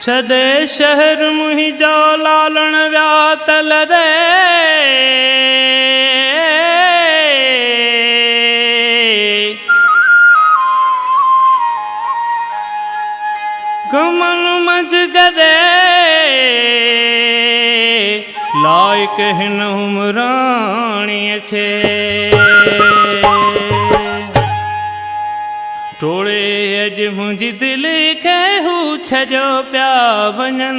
छदे शहर मुहिंजो लालण विया तल रे गमन मज गदे लायक हिन उमराणीअ खे टोड़े अॼु मुंहिंजी दिलि खे हू छॾियो पिया वञनि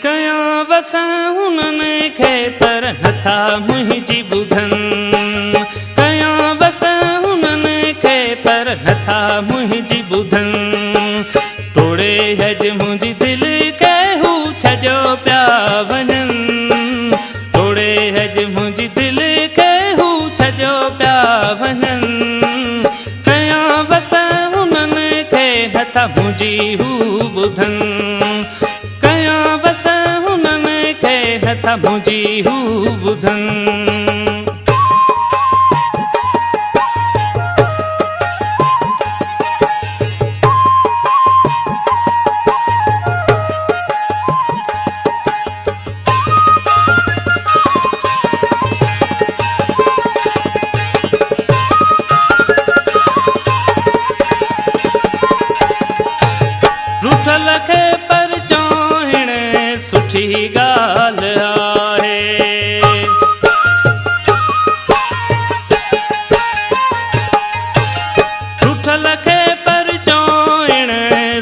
कयां वसां हुननि खे पर नथा मुंहिंजी ॿुधनि कयां वसां हुननि खे पर नथा मुंहिंजी ॿुधनि टोड़े अॼु मुंहिंजी दिलि खे हू छॾियो पिया वञनि टोड़े अॼु मुंहिंजी दिलि खे हू छॾियो पिया वञनि नथा मुंहिंजी हू ॿुधनि कयां वसां हुननि खे नथा मुंहिंजी हू ॿुधनि रुठल खे पर चाहिण सुठी ॻाल्हि आहे रुठल खे पर चाहिण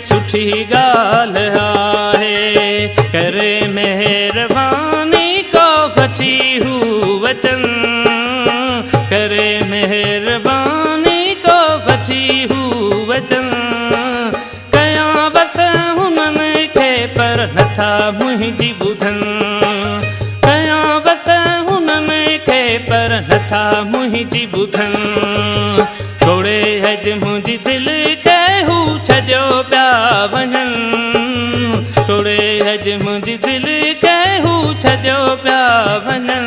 सुठी ॻाल्हि आहे करे महिरबानी को वठी हू वचन करे महिरबानी को वठी हू वचन पर नथा मुंहिंजी ॿुधनि कयां वसां हुननि खे पर नथा मुंहिंजी ॿुधनि टोड़े अॼु मुंहिंजी दिलि खे हू छॾियो पिया वञनि टोड़े अॼु मुंहिंजी दिलि खे हू छॾियो पिया वञनि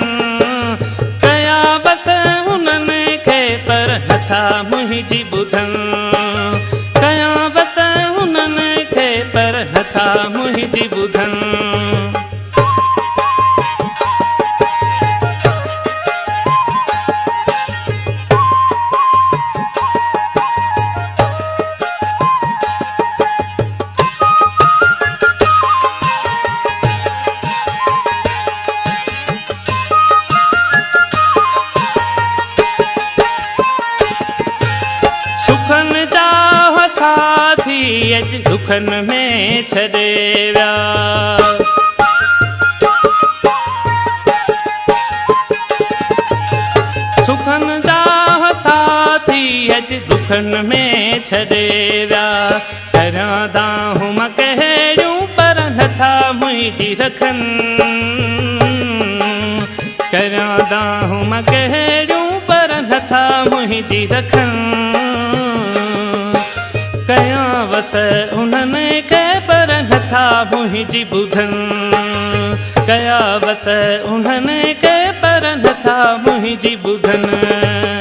कयां वसां हुननि खे पर नथा मुंहिंजी ॿुधनि कयां वसां हुननि खे पर नथा मुंहिंजी ॿुधनि सुखनि जा साथी अॼु दुखनि में छॾे विया सुखनि जा साथी अॼु दुखनि में छॾे विया करियां दाहूं मां कहिड़ियूं पर नथा मुंहिंजी रखनि करियां दाहूं मां कहिड़ियूं पर नथा मुंहिंजी रखनि कयां वस उन्हनि खे पर नथा मुंहिंजी ॿुधनि कयां वस उन्हनि खे पर नथा मुंहिंजी ॿुधनि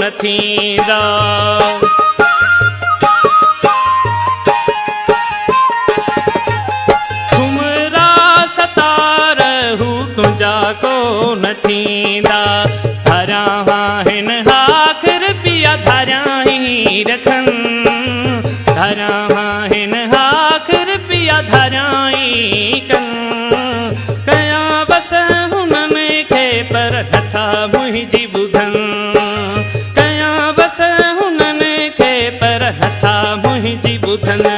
न थींदा तुमरा सतारहू तुंहिंजा को न थींदा धारियां आहिन आख़िर पिया धारियां ई रखनि धारियां आहिन आख़िर पिया धारियां ई कनि कयां बस हुननि खे पर नथा मुंहिंजी ॿुधनि नथा मुंहिंजी ॿुधनि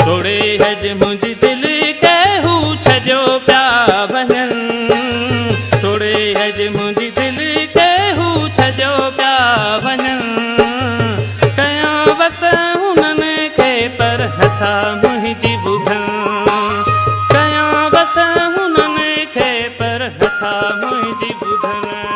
टोड़े अॼु मुंहिंजी दिलि खे हू छॾियो पिया वञनि टोड़े अॼु मुंहिंजी दिलि खे हू छॾियो पिया वञनि कयां वस हुननि खे मुंहिंजी ॿुधनि